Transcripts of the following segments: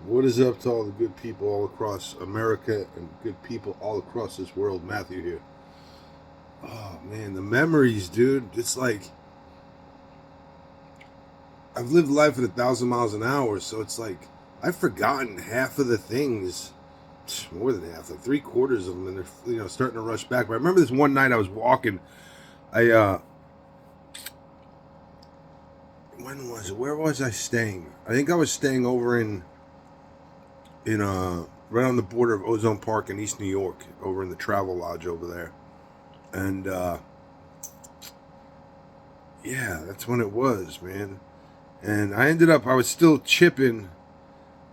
What is up to all the good people all across America and good people all across this world? Matthew here. Oh man, the memories, dude. It's like I've lived life at 1,000 miles an hour, so it's like I've forgotten half of the things, more than half, like three quarters of them, and they're starting to rush back. But I remember this one night I was walking. I when was it? Where was I staying? I think I was staying over in right on the border of Ozone Park in East New York, over in the Travel Lodge over there. And yeah, that's when it was, man. And I was still chipping,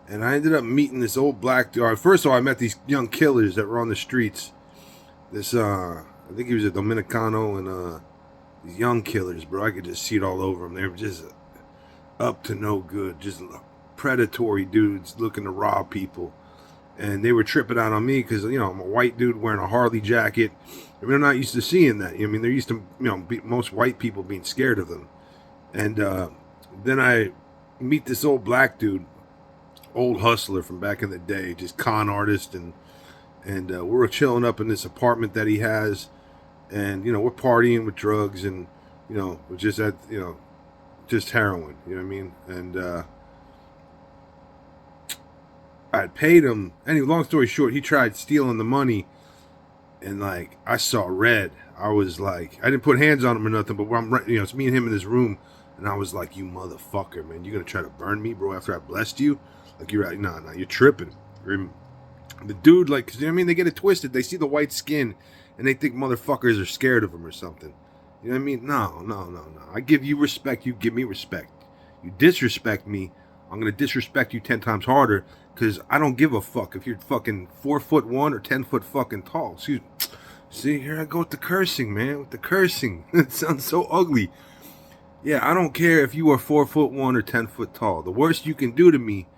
and I ended up meeting this old black dude. First of all, I met these young killers that were on the streets. I think he was a Dominicano, and these young killers, bro. I could just see it all over them. They were just up to no good, just predatory dudes looking to rob people. And they were tripping out on me because I'm a white dude wearing a Harley jacket. And they're not used to seeing that. I mean, they're used to most white people being scared of them. And then I meet this old black dude, old hustler from back in the day, just con artist, and we're chilling up in this apartment that he has, and we're partying with drugs, and we're just at just heroin. You know what I mean? And I paid him. Anyway, long story short, he tried stealing the money, and like I saw red. I was like, I didn't put hands on him or nothing, but it's me and him in this room, and I was like, you motherfucker, man, you gonna try to burn me, bro? After I blessed you, like you're right, nah, you're tripping. The dude, like, 'cause, they get it twisted. They see the white skin, and they think motherfuckers are scared of him or something. You know what I mean? No, no, no, no. I give you respect. You give me respect. You disrespect me, I'm gonna disrespect you 10 times harder. Cause I don't give a fuck if you're fucking 4'1" or 10 foot fucking tall. Excuse me. See, here I go with the cursing, man. With the cursing. It sounds so ugly. Yeah, I don't care if you are 4'1" or 10 foot tall. The worst you can do to me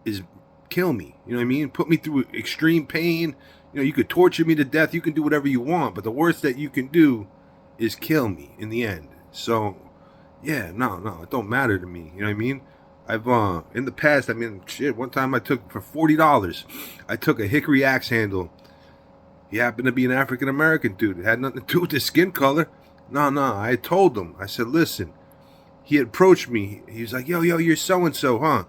is kill me. You know what I mean? Put me through extreme pain. You could torture me to death. You can do whatever you want. But the worst that you can do is kill me in the end. So, yeah, no, it don't matter to me. You know what I mean? I've in the past, I mean, shit, one time I took for $40, I took a hickory axe handle. He happened to be an African American dude. It had nothing to do with his skin color. No, I told him. I said, listen. He approached me. He was like, yo, you're so and so, huh?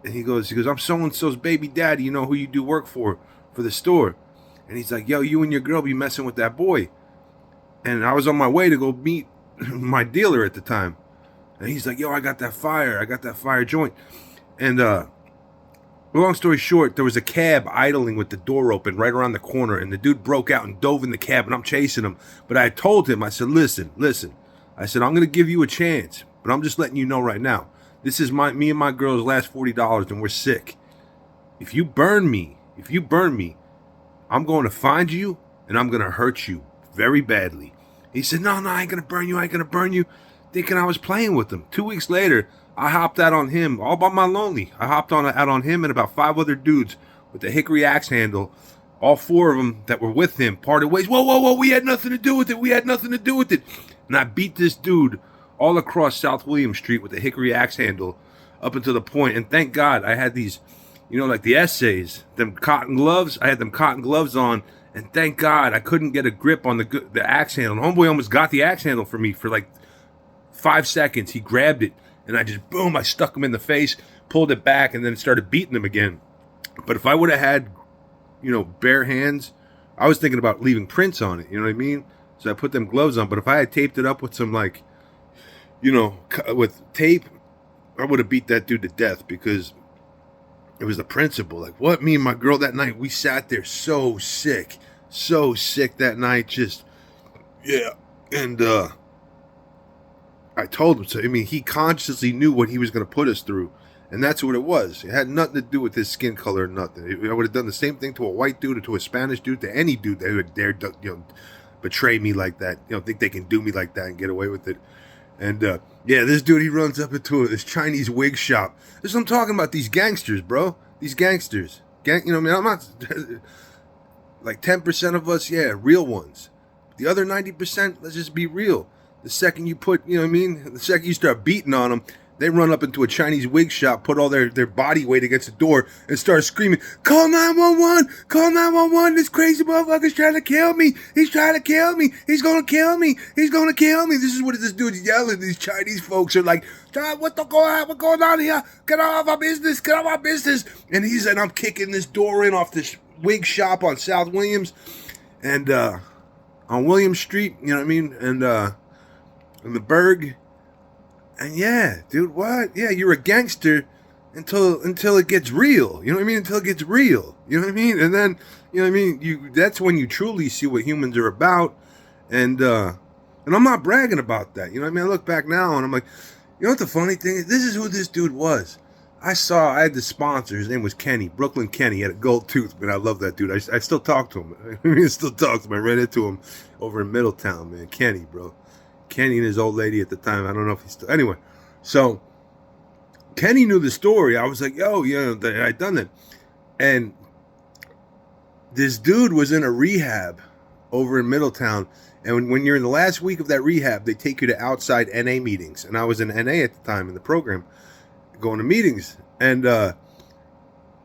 And he goes, I'm so and so's baby daddy. You know who you do work for the store? And he's like, yo, you and your girl be messing with that boy. And I was on my way to go meet my dealer at the time. And he's like, yo, I got that fire joint. And long story short, there was a cab idling with the door open right around the corner, and the dude broke out and dove in the cab, and I'm chasing him. But I told him, I said, listen. I said, I'm going to give you a chance, but I'm just letting you know right now. This is me and my girl's last $40, and we're sick. If you burn me, I'm going to find you, and I'm going to hurt you very badly. He said, no, I ain't going to burn you. Thinking I was playing with him. 2 weeks later, I hopped out on him all by my lonely. I hopped out on him and about 5 other dudes with a hickory axe handle. All 4 of them that were with him parted ways. Whoa, we had nothing to do with it. And I beat this dude all across South William Street with a hickory axe handle up until the point. And thank God I had these, like the essays, them cotton gloves. I had them cotton gloves on. And thank God I couldn't get a grip on the axe handle. And homeboy almost got the axe handle for me for like 5 seconds. He grabbed it, and I stuck him in the face, pulled it back, and then started beating him again. But if I would have had, bare hands, I was thinking about leaving prints on it, you know what I mean? So I put them gloves on. But if I had taped it up with some, with tape, I would have beat that dude to death, because it was the principle. Like, what? Me and my girl that night, we sat there so sick that night, just, yeah. And, I told him so. I mean, he consciously knew what he was going to put us through, and that's what it was. It had nothing to do with his skin color or nothing. I would have done the same thing to a white dude or to a Spanish dude, to any dude that would dare, betray me like that. Think they can do me like that and get away with it. And yeah, this dude, he runs up into this Chinese wig shop. This is what I'm talking about. These gangsters, bro. These gangsters. I'm not like 10% of us, yeah, real ones. The other 90%, let's just be real. The second you put, the second you start beating on them, They run up into a Chinese wig shop, put all their body weight against the door, and start screaming, "Call 911! Call 911! This crazy motherfucker's trying to kill me! He's trying to kill me! He's gonna kill me! He's gonna kill me!" This is what this dude's yelling. These Chinese folks are like, "What's going on here? Get out of our business! Get out of our business!" And I'm kicking this door in off this wig shop on South Williams, and on William Street, you know what I mean, and in the Berg. And yeah, dude, what? Yeah, you're a gangster until it gets real. You know what I mean? Until it gets real. You know what I mean? And then, you know what I mean? That's when you truly see what humans are about. And I'm not bragging about that. You know what I mean? I look back now and I'm like, you know what the funny thing is? This is who this dude was. I had the sponsor. His name was Kenny, Brooklyn Kenny. He had a gold tooth, man. I love that dude. I still talk to him. I still talk to him. I ran into him over in Middletown, man. Kenny, bro. Kenny and his old lady at the time. I don't know if he's still... Anyway, so Kenny knew the story. I was like, yo, I'd done that. And this dude was in a rehab over in Middletown. And when you're in the last week of that rehab, they take you to outside NA meetings. And I was in NA at the time in the program, going to meetings. And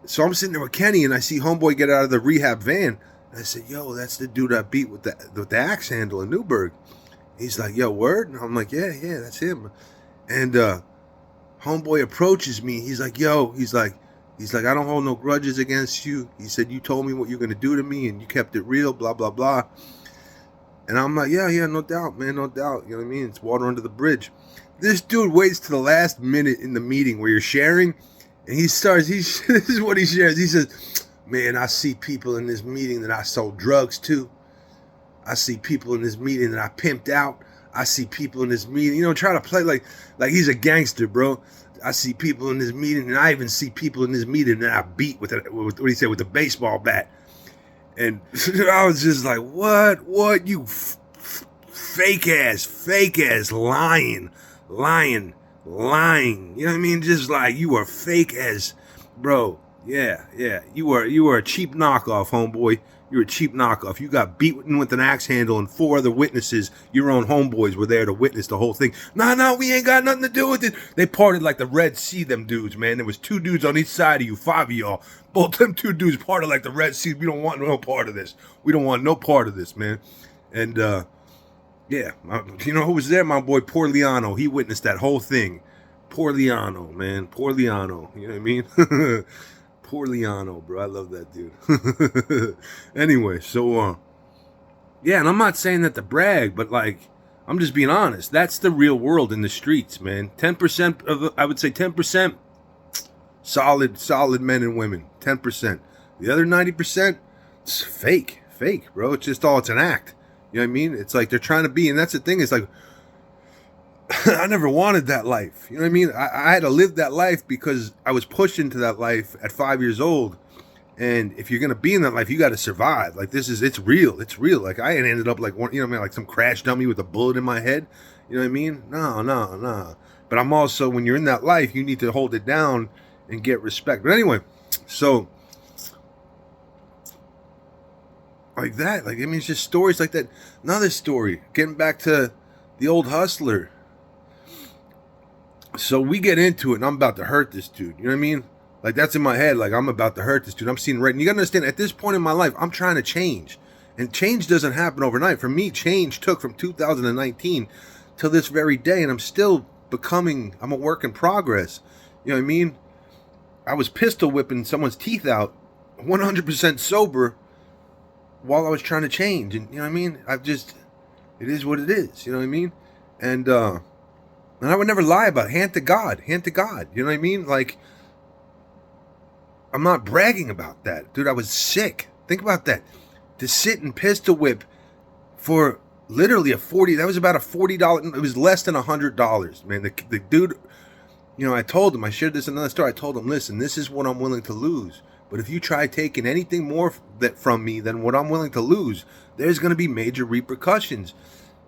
so I'm sitting there with Kenny, and I see homeboy get out of the rehab van. And I said, yo, that's the dude I beat with the axe handle in Newburgh. He's like, yo, word? And I'm like, yeah, that's him. And homeboy approaches me. He's like, yo, he's like, I don't hold no grudges against you. He said, you told me what you're going to do to me, and you kept it real, blah, blah, blah. And I'm like, yeah, no doubt, man, no doubt. You know what I mean? It's water under the bridge. This dude waits to the last minute in the meeting where you're sharing, and this is what he shares. He says, man, I see people in this meeting that I sold drugs to. I see people in this meeting that I pimped out. I see people in this meeting, try to play like he's a gangster, bro. I see people in this meeting, and I even see people in this meeting that I beat with what do you say, with a baseball bat. And I was just like, what, you fake ass, lying. You know what I mean? Just like, you are fake as, bro. Yeah. You were a cheap knockoff, homeboy. You're a cheap knockoff. You got beaten with an axe handle, and 4 other witnesses, your own homeboys, were there to witness the whole thing. No, we ain't got nothing to do with it. They parted like the Red Sea, them dudes, man. There was 2 dudes on each side of you, 5 of y'all. Both them 2 dudes parted like the Red Sea. We don't want no part of this. We don't want no part of this, man. And, yeah, you know who was there? My boy Porliano. He witnessed that whole thing. Porliano, man. Porliano. You know what I mean? Porliano, bro. I love that dude. Anyway, so, yeah, and I'm not saying that to brag, but, like, I'm just being honest. That's the real world in the streets, man. 10% I would say 10% solid men and women. 10%. The other 90%, it's fake, bro. It's an act. You know what I mean? It's like they're trying to be, and that's the thing. It's like, I never wanted that life. You know what I mean? I had to live that life because I was pushed into that life at 5 years old. And if you're going to be in that life, you got to survive. Like, it's real. It's real. Like, I ended up like, you know what I mean? Like some crash dummy with a bullet in my head. You know what I mean? No. But I'm also, when you're in that life, you need to hold it down and get respect. But anyway, so like that, like, I mean, it's just stories like that. Another story, getting back to the old hustler. So we get into it, and I'm about to hurt this dude. You know what I mean? Like, that's in my head. Like, I'm about to hurt this dude. I'm seeing red. And you got to understand, at this point in my life, I'm trying to change. And change doesn't happen overnight. For me, change took from 2019 till this very day. And I'm still I'm a work in progress. You know what I mean? I was pistol whipping someone's teeth out, 100% sober, while I was trying to change. And, you know what I mean? It is what it is. You know what I mean? And I would never lie about it. Hand to God. You know what I mean? Like, I'm not bragging about that. Dude, I was sick. Think about that. To sit and pistol whip for literally that was about a $40, it was less than $100, man. The dude, you know, I shared this in another story. I told him, listen, this is what I'm willing to lose. But if you try taking anything more from me than what I'm willing to lose, there's going to be major repercussions.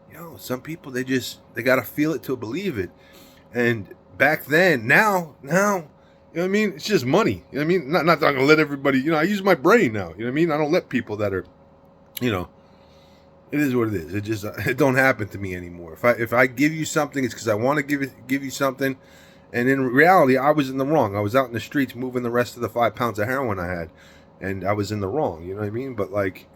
You know, some people, they got to feel it to believe it. And back then, now, you know what I mean? It's just money. You know what I mean? Not that I'm going to let everybody, you know, I use my brain now. You know what I mean? I don't let people that are, you know, it is what it is. It don't happen to me anymore. If I give you something, it's because I want to give you something. And in reality, I was in the wrong. I was out in the streets moving the rest of the 5 pounds of heroin I had, and I was in the wrong. You know what I mean? But like,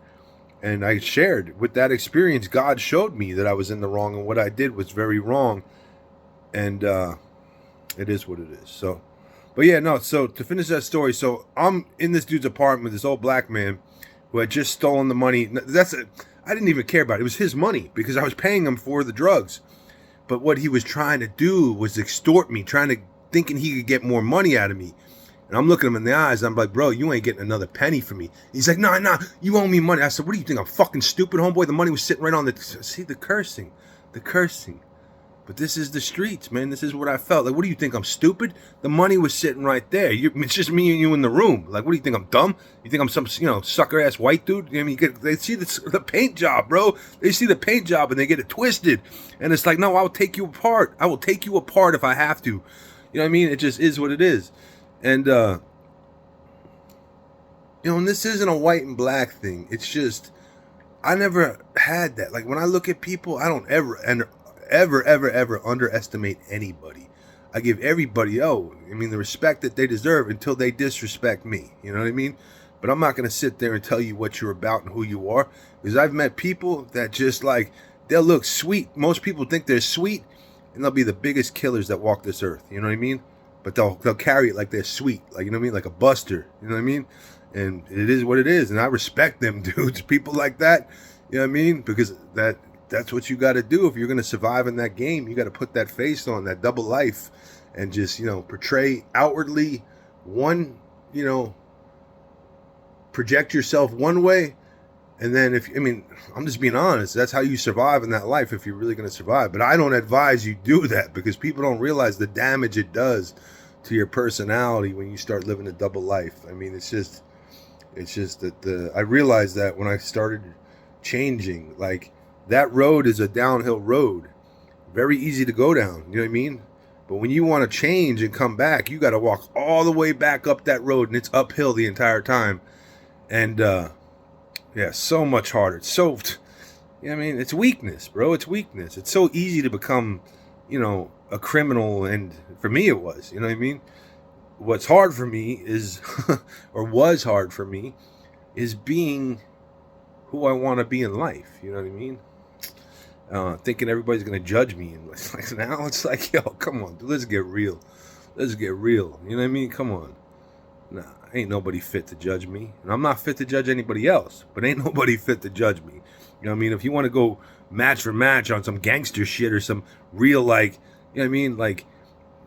and I shared with that experience. God showed me that I was in the wrong, and what I did was very wrong. And it is what it is. So, but yeah, no. So to finish that story, so I'm in this dude's apartment with this old black man who had just stolen the money. I didn't even care about it. It was his money because I was paying him for the drugs. But what he was trying to do was extort me, thinking he could get more money out of me. And I'm looking him in the eyes. I'm like, bro, you ain't getting another penny from me. He's like, nah, you owe me money. I said, what do you think? I'm fucking stupid, homeboy? The money was sitting right on see, the cursing. But this is the streets, man. This is what I felt. Like, what do you think? I'm stupid? The money was sitting right there. It's just me and you in the room. Like, what do you think? I'm dumb? You think I'm some, sucker-ass white dude? I mean, they see the paint job, bro. They see the paint job and they get it twisted. And it's like, no, I'll take you apart. I will take you apart if I have to. You know what I mean? It just is what it is. And, and this isn't a white and black thing. It's just, I never had that. Like, when I look at people, I don't ever underestimate anybody. I give everybody, the respect that they deserve until they disrespect me. You know what I mean? But I'm not going to sit there and tell you what you're about and who you are. Because I've met people that just like, they'll look sweet. Most people think they're sweet, and they'll be the biggest killers that walk this earth. You know what I mean? But they'll carry it like they're sweet. Like, you know what I mean? Like a buster. You know what I mean? And it is what it is. And I respect them, dudes. People like that. You know what I mean? Because that's what you got to do if you're going to survive in that game. You got to put that face on, that double life, and just, portray outwardly one, project yourself one way. And then I'm just being honest, that's how you survive in that life if you're really going to survive. But I don't advise you do that because people don't realize the damage it does to your personality when you start living a double life. I mean, it's just that I realized that when I started changing, like, that road is a downhill road. Very easy to go down. You know what I mean? But when you want to change and come back, you got to walk all the way back up that road, and it's uphill the entire time. And, so much harder. It's so, it's weakness, bro. It's weakness. It's so easy to become, a criminal. And for me, it was, you know what I mean? What's hard for me is, or was hard for me, is being who I want to be in life. You know what I mean? Thinking everybody's going to judge me. And now it's like, yo, come on, dude, let's get real. You know what I mean? Come on. Nah, ain't nobody fit to judge me. And I'm not fit to judge anybody else. But ain't nobody fit to judge me. You know what I mean? If you want to go match for match on some gangster shit or some real, like, you know what I mean? Like,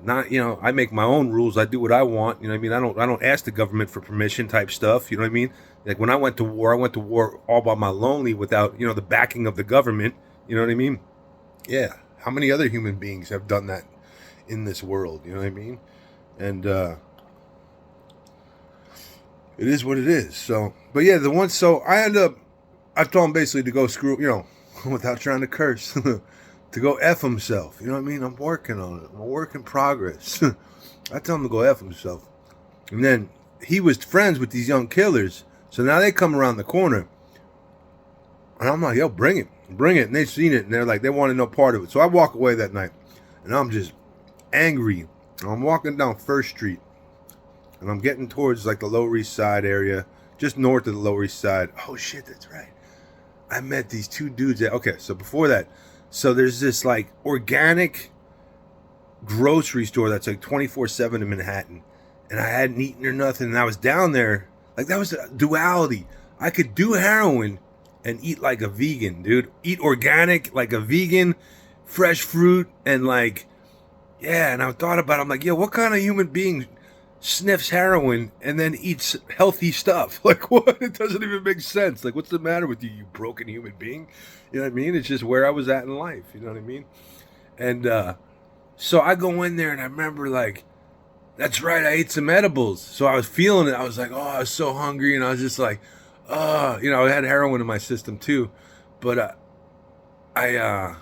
not, I make my own rules. I do what I want. You know what I mean? I don't ask the government for permission type stuff. You know what I mean? Like, when I went to war all by my lonely without, the backing of the government. You know what I mean? Yeah. How many other human beings have done that in this world? You know what I mean? And it is what it is. So, but yeah, I told him basically to go screw, without trying to curse, to go F himself. You know what I mean? I'm working on it. I'm a work in progress. I tell him to go F himself. And then he was friends with these young killers. So now they come around the corner. And I'm like, yo, bring it. And they've seen it. And they're like, they want to know part of it. So I walk away that night. And I'm just angry. And I'm walking down First Street. And I'm getting towards like the Lower East Side area. Just north of the Lower East Side. Oh, shit, that's right. I met these two dudes. So before that. So there's this like organic grocery store that's like 24/7 in Manhattan. And I hadn't eaten or nothing. And I was down there. Like, that was a duality. I could do heroin and eat like a vegan, dude. Eat organic, like a vegan, fresh fruit, and like, yeah. And I thought about it. I'm like, yo, what kind of human being sniffs heroin and then eats healthy stuff? Like, what? It doesn't even make sense. Like, what's the matter with you, you broken human being? You know what I mean? It's just where I was at in life. You know what I mean? And so I go in there and I remember like, that's right, I ate some edibles. So I was feeling it. I was like, oh, I was so hungry. And I was just like, I had heroin in my system too. But I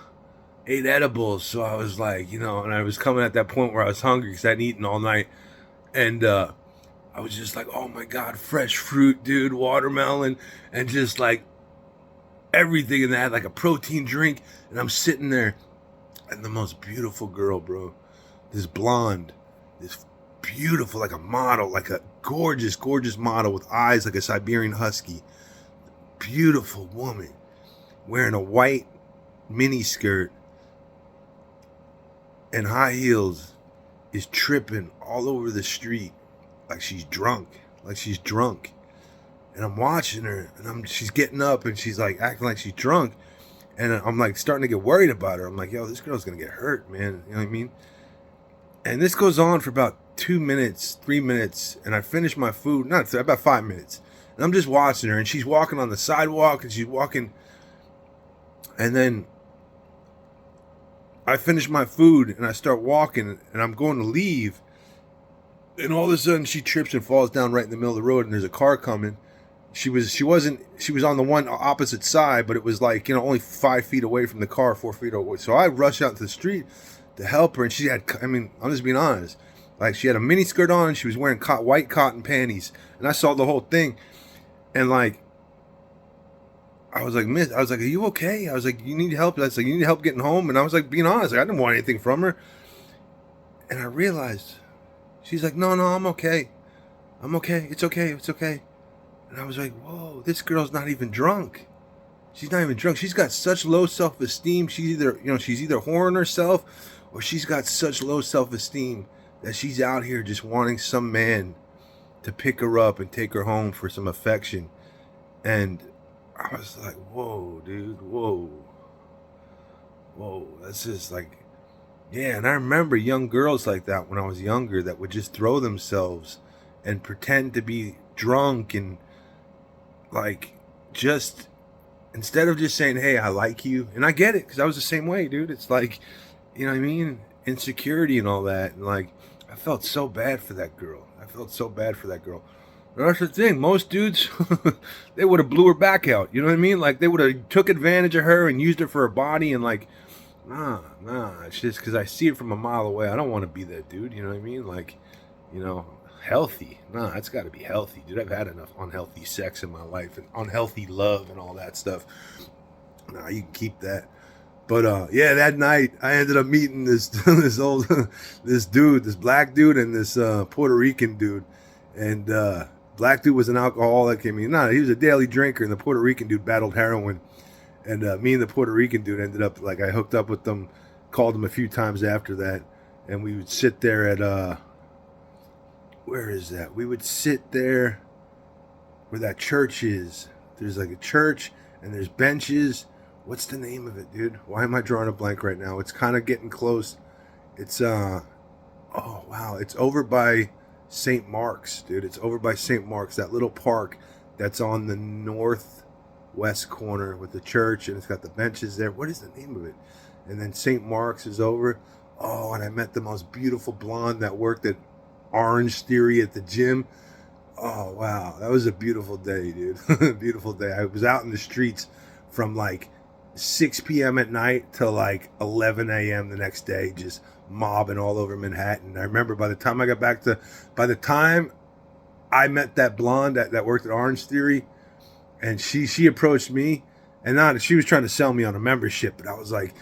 ate edibles. So I was like, and I was coming at that point where I was hungry because I hadn't eaten all night. And I was just like, oh my God, fresh fruit, dude, watermelon, and just like everything in that, like a protein drink. And I'm sitting there, and the most beautiful girl, bro, this blonde, this beautiful, like a model, like a gorgeous, gorgeous model with eyes like a Siberian Husky. Beautiful woman wearing a white mini skirt and high heels is tripping all over the street like she's drunk, And I'm watching her, and she's getting up, and she's like acting like she's drunk, and I'm like starting to get worried about her. I'm like, yo, this girl's gonna get hurt, man. You know what I mean? And this goes on for about 2 minutes, 3 minutes, and I finish my food, about 5 minutes. And I'm just watching her, and she's walking on the sidewalk, and she's walking, and then I finish my food, and I start walking, and I'm going to leave, and all of a sudden she trips and falls down right in the middle of the road, and there's a car coming. She was on the one opposite side, but it was like, only 5 feet away from the car, 4 feet away. So I rush out to the street to help her, and she had, I'm just being honest, like she had a mini skirt on, and she was wearing white cotton panties, and I saw the whole thing, and like, I was like, Miss, are you okay? I was like, you need help? I was like, you need help getting home? And I was like, being honest, I didn't want anything from her, and I realized, she's like, no, I'm okay. I'm okay. It's okay. And I was like, whoa, this girl's not even drunk. She's not even drunk. She's got such low self-esteem. She's either whoring herself, or she's got such low self-esteem that she's out here just wanting some man to pick her up and take her home for some affection. And I was like, whoa, dude, whoa. That's just like, yeah. And I remember young girls like that when I was younger that would just throw themselves and pretend to be drunk, and like, just instead of just saying, hey, I like you. And I get it, because I was the same way, dude. It's like, you know what I mean? Insecurity and all that. And like, I felt so bad for that girl. And that's the thing. Most dudes, they would have blew her back out. You know what I mean? Like, they would have took advantage of her and used her for her body. And like, nah. It's just because I see it from a mile away. I don't want to be that dude. You know what I mean? Like, healthy. Nah, it's got to be healthy, dude. I've had enough unhealthy sex in my life and unhealthy love and all that stuff. Nah, you can keep that. But yeah, that night I ended up meeting this this black dude, and this Puerto Rican dude. And black dude was an alcoholic. He was a daily drinker, and the Puerto Rican dude battled heroin. And me and the Puerto Rican dude ended up, like, I hooked up with them, called him a few times after that, and we would sit there at where is that? We would sit there where that church is. There's like a church, and there's benches. What's the name of it, dude? Why am I drawing a blank right now? It's kind of getting close. It's oh wow, it's over by St. Mark's, dude. It's over by St. Mark's, that little park that's on the northwest corner with the church, and it's got the benches there. What is the name of it? And then St. Mark's is over. Oh, and I met the most beautiful blonde that worked at Orange Theory at the gym. Oh wow, that was a beautiful day, dude. Beautiful day. I was out in the streets from like 6 p.m. at night till like 11 a.m. the next day, just mobbing all over Manhattan. I remember by the time I met that blonde that worked at Orange Theory, and she approached me, and she was trying to sell me on a membership, but I was like,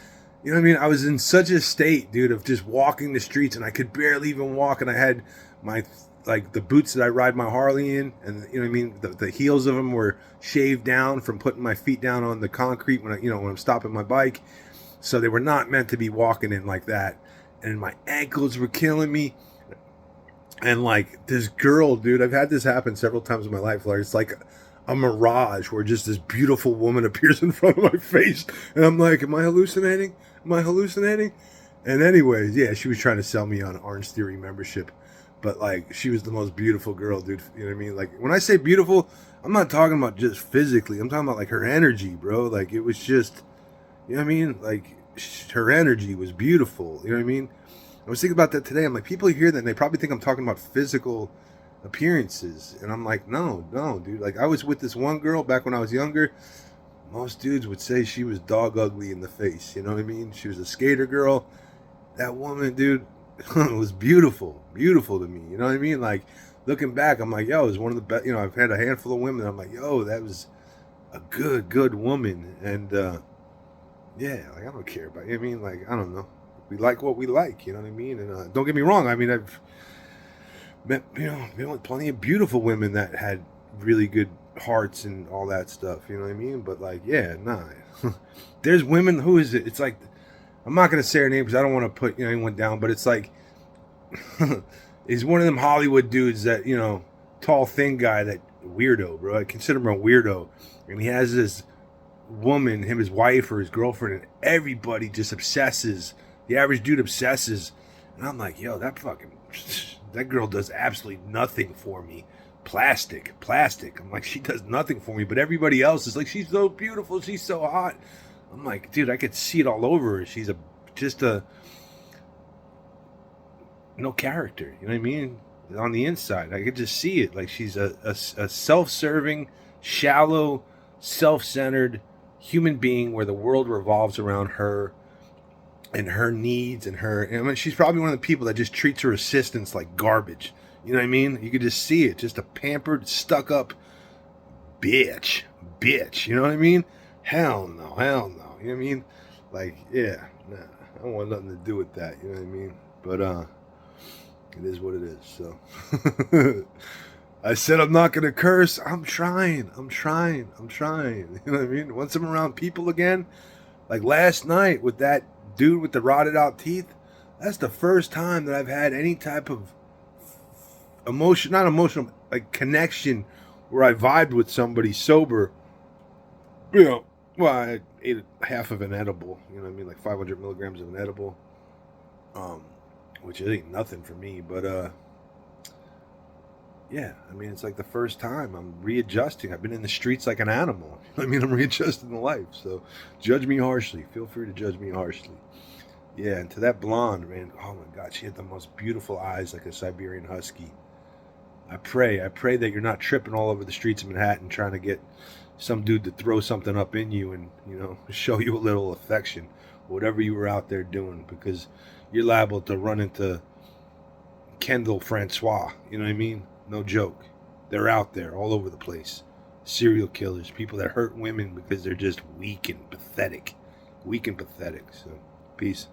you know what I mean? I was in such a state, dude, of just walking the streets, and I could barely even walk, and I had my, like, the boots that I ride my Harley in, and you know what I mean? The heels of them were shaved down from putting my feet down on the concrete when I'm stopping my bike. So they were not meant to be walking in like that. And my ankles were killing me. And like this girl, dude, I've had this happen several times in my life. Like, it's like a mirage where just this beautiful woman appears in front of my face. And I'm like, am I hallucinating? And anyways, yeah, she was trying to sell me on Orange Theory membership. But like, she was the most beautiful girl, dude. You know what I mean? Like, when I say beautiful, I'm not talking about just physically. I'm talking about like her energy, bro. Like, it was just, you know what I mean? Like, her energy was beautiful. You know what I mean? I was thinking about that today. I'm like, people hear that and they probably think I'm talking about physical appearances. And I'm like, no, dude. Like, I was with this one girl back when I was younger. Most dudes would say she was dog ugly in the face. You know what I mean? She was a skater girl. That woman, dude, was beautiful to me. You know what I mean? Like, looking back, I'm like, yo, it was one of the best. I've had a handful of women. I'm like, yo, that was a good woman. And yeah, like, I don't care about, you know what I mean? Like, I don't know. We like what we like, you know what I mean? And don't get me wrong. I mean, I've met, been with plenty of beautiful women that had really good hearts and all that stuff, you know what I mean? But like, yeah, nah. There's women, who is it? It's like, I'm not gonna say her name because I don't want to put anyone down, but it's like, he's one of them Hollywood dudes that, tall, thin guy, that weirdo, bro. I consider him a weirdo. And he has this woman, his wife or his girlfriend, and everybody just obsesses. The average dude obsesses. And I'm like, yo, that girl does absolutely nothing for me. Plastic. I'm like, she does nothing for me, but everybody else is like, she's so beautiful, she's so hot. I'm like, dude, I could see it all over her. She's just no character, you know what I mean? On the inside, I could just see it. Like, she's a self-serving, shallow, self-centered human being where the world revolves around her and her needs and her. I mean, she's probably one of the people that just treats her assistants like garbage. You know what I mean? You could just see it. Just a pampered, stuck-up bitch. You know what I mean? Hell no. You know what I mean? Like, yeah, nah. I don't want nothing to do with that. You know what I mean? But it is what it is. So I said I'm not gonna curse. I'm trying. You know what I mean? Once I'm around people again, like last night with that dude with the rotted out teeth, that's the first time that I've had any type of not emotional, like connection where I vibed with somebody sober. Well, I ate half of an edible, you know what I mean? Like 500 milligrams of an edible, which ain't nothing for me, but, yeah, I mean, it's like the first time I'm readjusting. I've been in the streets like an animal. I mean, I'm readjusting to life, so judge me harshly. Feel free to judge me harshly. Yeah, and to that blonde, man, oh my God, she had the most beautiful eyes, like a Siberian Husky. I pray that you're not tripping all over the streets of Manhattan trying to get some dude to throw something up in you and, show you a little affection, whatever you were out there doing, because you're liable to run into Kendall Francois, you know what I mean? No joke. They're out there all over the place. Serial killers, people that hurt women because they're just weak and pathetic. So, peace.